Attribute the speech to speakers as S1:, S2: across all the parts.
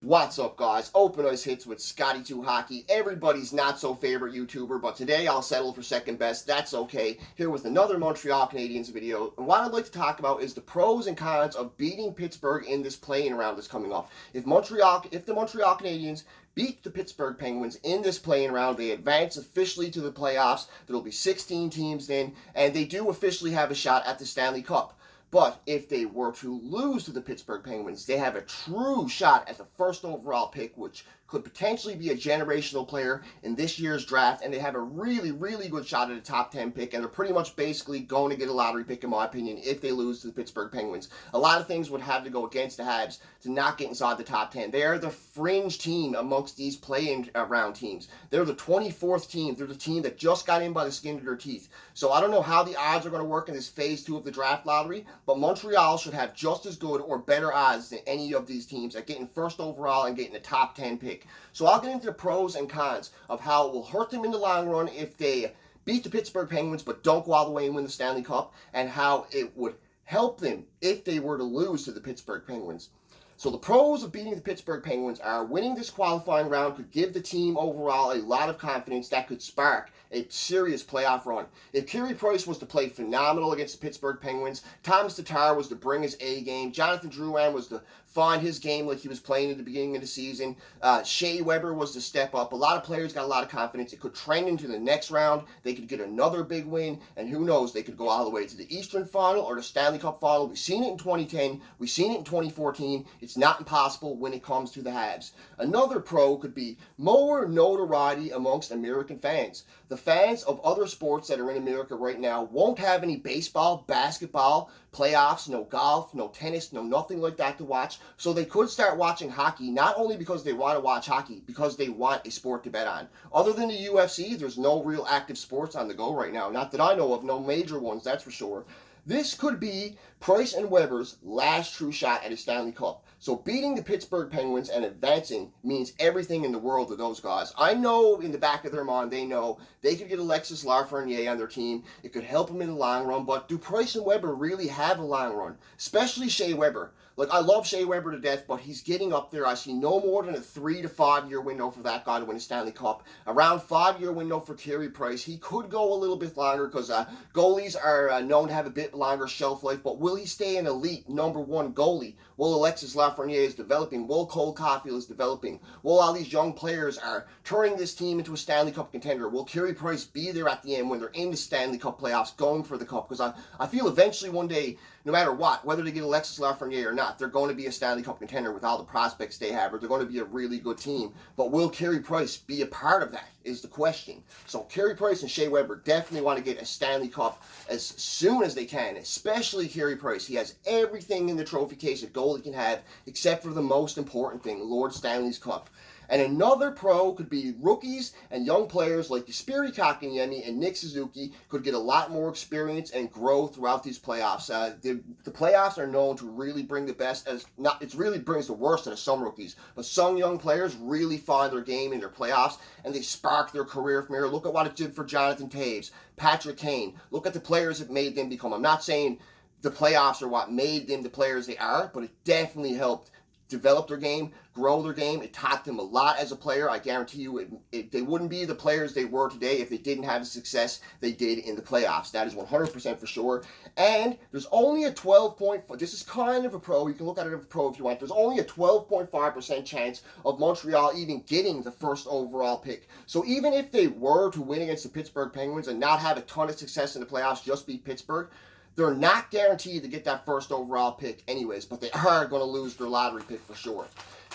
S1: What's up, guys? Open Ice Hits with Scotty2 Hockey, everybody's not-so-favorite YouTuber, but today I'll settle for second best. That's okay. Here with another Montreal Canadiens video, and what I'd like to talk about is the pros and cons of beating Pittsburgh in this play-in round that's coming up. If the Montreal Canadiens beat the Pittsburgh Penguins in this play-in round, they advance officially to the playoffs. There'll be 16 teams then, and they do officially have a shot at the Stanley Cup. But if they were to lose to the Pittsburgh Penguins, they have a true shot at the first overall pick, which could potentially be a generational player in this year's draft, and they have a really, really good shot at a top 10 pick, and they're pretty much basically going to get a lottery pick, in my opinion, if they lose to the Pittsburgh Penguins. A lot of things would have to go against the Habs to not get inside the top 10. They are the fringe team amongst these play-in round teams. They're the 24th team. They're the team that just got in by the skin of their teeth. So I don't know how the odds are going to work in this phase 2 of the draft lottery, but Montreal should have just as good or better odds than any of these teams at getting first overall and getting a top 10 pick. So I'll get into the pros and cons of how it will hurt them in the long run if they beat the Pittsburgh Penguins but don't go all the way and win the Stanley Cup, and how it would help them if they were to lose to the Pittsburgh Penguins. So the pros of beating the Pittsburgh Penguins are winning this qualifying round could give the team overall a lot of confidence that could spark a serious playoff run. If Carey Price was to play phenomenal against the Pittsburgh Penguins, Thomas Tatar was to bring his A game, Jonathan Drouin was to find his game like he was playing at the beginning of the season, Shea Weber was to step up. A lot of players got a lot of confidence. It could trend into the next round. They could get another big win, and who knows, they could go all the way to the Eastern Final or the Stanley Cup Final. We've seen it in 2010. We've seen it in 2014. It's not impossible when it comes to the Habs. Another pro could be more notoriety amongst American fans. The fans of other sports that are in America right now won't have any baseball, basketball, playoffs, no golf, no tennis, no nothing like that to watch. So they could start watching hockey, not only because they want to watch hockey, because they want a sport to bet on. Other than the UFC, there's no real active sports on the go right now. Not that I know of, no major ones, that's for sure. This could be Price and Weber's last true shot at a Stanley Cup. So beating the Pittsburgh Penguins and advancing means everything in the world to those guys. I know in the back of their mind they know they could get Alexis Lafreniere on their team. It could help them in the long run, but do Price and Weber really have a long run? Especially Shea Weber. Like, I love Shea Weber to death, but he's getting up there. I see no more than a 3 to 5 year window for that guy to win a Stanley Cup. Around 5-year window for Carey Price. He could go a little bit longer because goalies are known to have a bit longer shelf life, but will he stay an elite number one goalie? Will Alexis Lafreniere is developing? Will Cole Caulfield is developing? Will all these young players are turning this team into a Stanley Cup contender? Will Carey Price be there at the end when they're in the Stanley Cup playoffs going for the cup? Because I feel eventually one day, no matter what, whether they get Alexis Lafreniere or not, they're going to be a Stanley Cup contender with all the prospects they have, or they're going to be a really good team. But will Carey Price be a part of that is the question. So Carey Price and Shea Weber definitely want to get a Stanley Cup as soon as they can, especially Carey Price. He has everything in the trophy case a goalie can have, except for the most important thing, Lord Stanley's Cup. And another pro could be rookies and young players like Jesperi Kotkaniemi and Nick Suzuki could get a lot more experience and grow throughout these playoffs. The playoffs are known to really bring the best, it really brings the worst out of some rookies, but some young players really find their game in their playoffs and they spark their career from here. Look at what it did for Jonathan Toews, Patrick Kane. Look at the players that made them become. I'm not saying the playoffs are what made them the players they are, but it definitely helped develop their game, grow their game. It taught them a lot as a player. I guarantee you they wouldn't be the players they were today if they didn't have the success they did in the playoffs. That is 100% for sure. And there's only a 12.5, this is kind of a pro, you can look at it as a pro if you want, there's only a 12.5% chance of Montreal even getting the first overall pick. So even if they were to win against the Pittsburgh Penguins and not have a ton of success in the playoffs, just beat Pittsburgh, they're not guaranteed to get that first overall pick anyways, but they are going to lose their lottery pick for sure.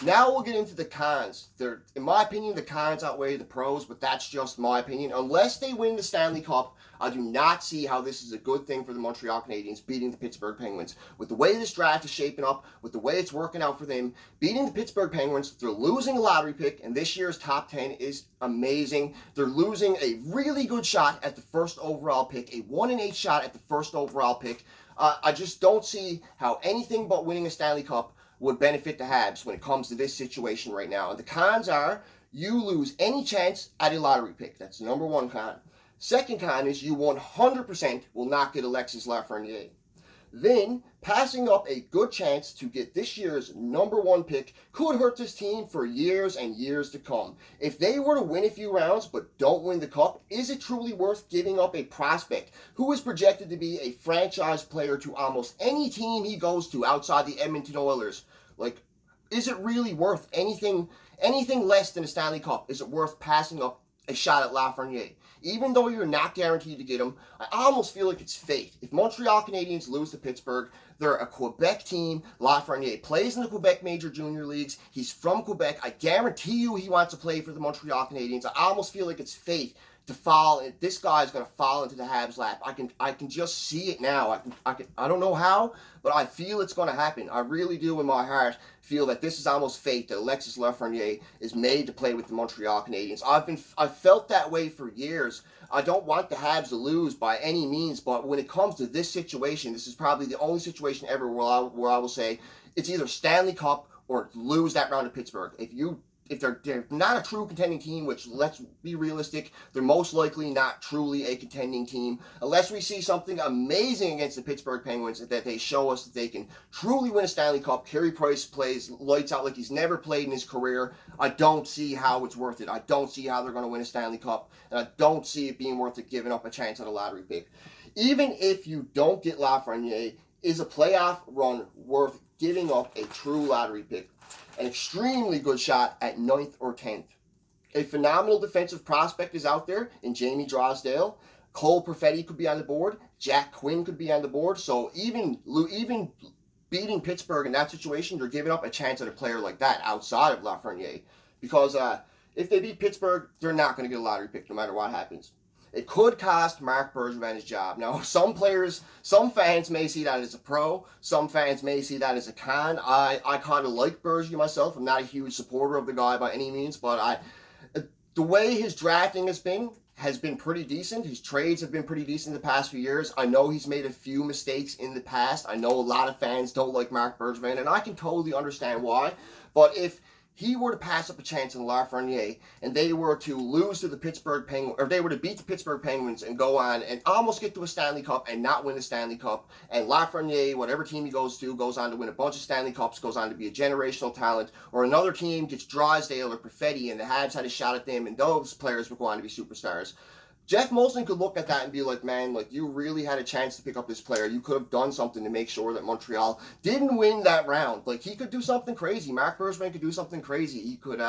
S1: Now we'll get into the cons. In my opinion, the cons outweigh the pros, but that's just my opinion. Unless they win the Stanley Cup, I do not see how this is a good thing for the Montreal Canadiens beating the Pittsburgh Penguins. With the way this draft is shaping up, with the way it's working out for them, beating the Pittsburgh Penguins, they're losing a lottery pick, and this year's top 10 is amazing. They're losing a really good shot at the first overall pick, a 1-in-8 shot at the first overall pick. I just don't see how anything but winning a Stanley Cup would benefit the Habs when it comes to this situation right now. And the cons are you lose any chance at a lottery pick. That's the number one con. Second con is you 100% will not get Alexis Lafreniere. then passing up a good chance to get this year's #1 pick could hurt this team for years and years to come. If they were to win a few rounds but don't win the cup, is it truly worth giving up a prospect who is projected to be a franchise player to almost any team he goes to outside the Edmonton Oilers? Like, is it really worth anything less than a Stanley Cup? Is it worth passing up a shot at Lafreniere? Even though you're not guaranteed to get him, I almost feel like it's fate. If Montreal Canadiens lose to Pittsburgh, they're a Quebec team. Lafreniere plays in the Quebec Major Junior Leagues. He's from Quebec. I guarantee you he wants to play for the Montreal Canadiens. I almost feel like it's fate to fall. This guy's going to fall into the Habs' lap. I can just see it now. I don't know how, but I feel it's going to happen. I really do in my heart feel that this is almost fate, that Alexis Lafreniere is made to play with the Montreal Canadiens. I've felt that way for years. I don't want the Habs to lose by any means, but when it comes to this situation, this is probably the only situation ever where I will say it's either Stanley Cup or lose that round of Pittsburgh. If they're not a true contending team, which, let's be realistic, they're most likely not truly a contending team, unless we see something amazing against the Pittsburgh Penguins that they show us that they can truly win a Stanley Cup. Carey Price plays lights out like he's never played in his career. I don't see how it's worth it. I don't see how they're going to win a Stanley Cup, and I don't see it being worth it giving up a chance at a lottery pick. Even if you don't get Lafreniere, is a playoff run worth giving up a true lottery pick? An extremely good shot at 9th or 10th. A phenomenal defensive prospect is out there in Jamie Drysdale. Cole Perfetti could be on the board. Jack Quinn could be on the board. So even beating Pittsburgh in that situation, you're giving up a chance at a player like that outside of Lafreniere. Because if they beat Pittsburgh, they're not going to get a lottery pick no matter what happens. It could cost Marc Bergevin his job. Now, some fans may see that as a pro. Some fans may see that as a con. I kind of like Bergevin myself. I'm not a huge supporter of the guy by any means, but the way his drafting has been pretty decent. His trades have been pretty decent the past few years. I know he's made a few mistakes in the past. I know a lot of fans don't like Marc Bergevin, and I can totally understand why. But if he were to pass up a chance in Lafreniere and they were to lose to the Pittsburgh Penguins, or they were to beat the Pittsburgh Penguins and go on and almost get to a Stanley Cup and not win the Stanley Cup, and Lafreniere, whatever team he goes to, goes on to win a bunch of Stanley Cups, goes on to be a generational talent, or another team gets Drysdale or Perfetti and the Habs had a shot at them and those players would go on to be superstars, Jeff Molson could look at that and be like, man, like, you really had a chance to pick up this player. You could have done something to make sure that Montreal didn't win that round. Like, he could do something crazy. Marc Bergevin could do something crazy. He could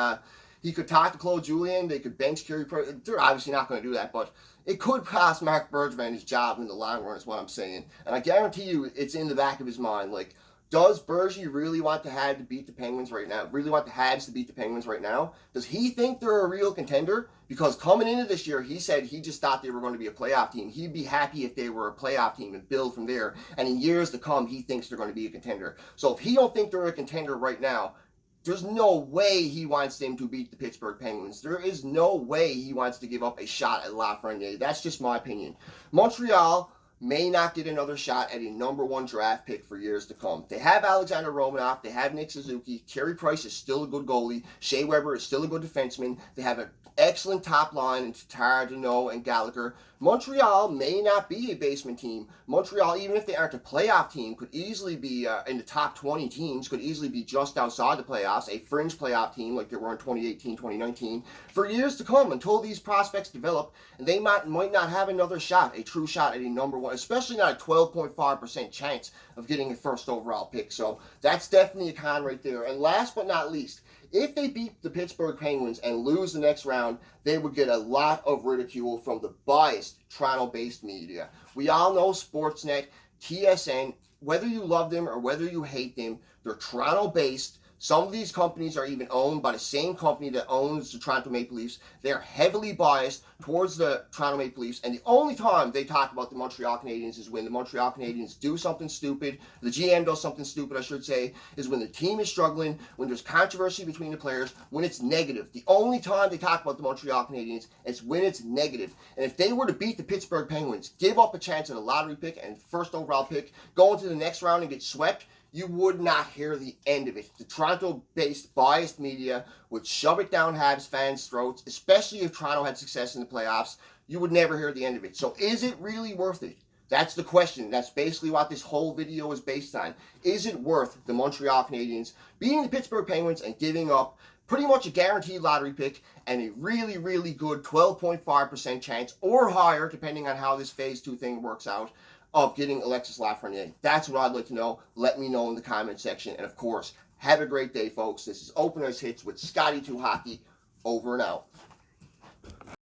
S1: talk to Claude Julien. They could bench Carey Price. They're obviously not going to do that, but it could cost Marc Bergevin his job in the long run is what I'm saying. And I guarantee you it's in the back of his mind. Like, does Bergie really want the Habs to beat the Penguins right now? Really want the Habs to beat the Penguins right now? Does he think they're a real contender? Because coming into this year, he said he just thought they were going to be a playoff team. He'd be happy if they were a playoff team and build from there. And in years to come, he thinks they're going to be a contender. So if he don't think they're a contender right now, there's no way he wants them to beat the Pittsburgh Penguins. There is no way he wants to give up a shot at Lafreniere. That's just my opinion. Montreal may not get another shot at a #1 draft pick for years to come. They have Alexander Romanov. They have Nick Suzuki. Carey Price is still a good goalie. Shea Weber is still a good defenseman. They have an excellent top line in Tatar, Deneau, and Gallagher. Montreal may not be a basement team. Montreal, even if they aren't a playoff team, could easily be in the top 20 teams, could easily be just outside the playoffs, a fringe playoff team like they were in 2018, 2019, for years to come until these prospects develop, and they might not have another shot, a true shot at a #1, especially not a 12.5% chance of getting a first overall pick. So that's definitely a con right there. And last but not least, if they beat the Pittsburgh Penguins and lose the next round, they would get a lot of ridicule from the biased Toronto-based media. We all know Sportsnet, TSN, whether you love them or whether you hate them, they're Toronto-based. Some of these companies are even owned by the same company that owns the Toronto Maple Leafs. They're heavily biased towards the Toronto Maple Leafs, and the only time they talk about the Montreal Canadiens is when the Montreal Canadiens do something stupid, the GM does something stupid, I should say, is when the team is struggling, when there's controversy between the players, when it's negative. The only time they talk about the Montreal Canadiens is when it's negative. And if they were to beat the Pittsburgh Penguins, give up a chance at a lottery pick and first overall pick, go into the next round and get swept, you would not hear the end of it. The Toronto-based biased media would shove it down Habs fans' throats, especially if Toronto had success in the playoffs. You would never hear the end of it. So is it really worth it That's the question. That's basically what this whole video is based on. Is it worth the Montreal Canadiens beating the Pittsburgh Penguins and giving up pretty much a guaranteed lottery pick and a really, really good 12.5% chance or higher, depending on how this phase 2 thing works out, of getting Alexis Lafreniere? That's what I'd like to know. Let me know in the comment section. And of course, have a great day, folks. This is Openers Hits with Scotty 2 Hockey. Over and out.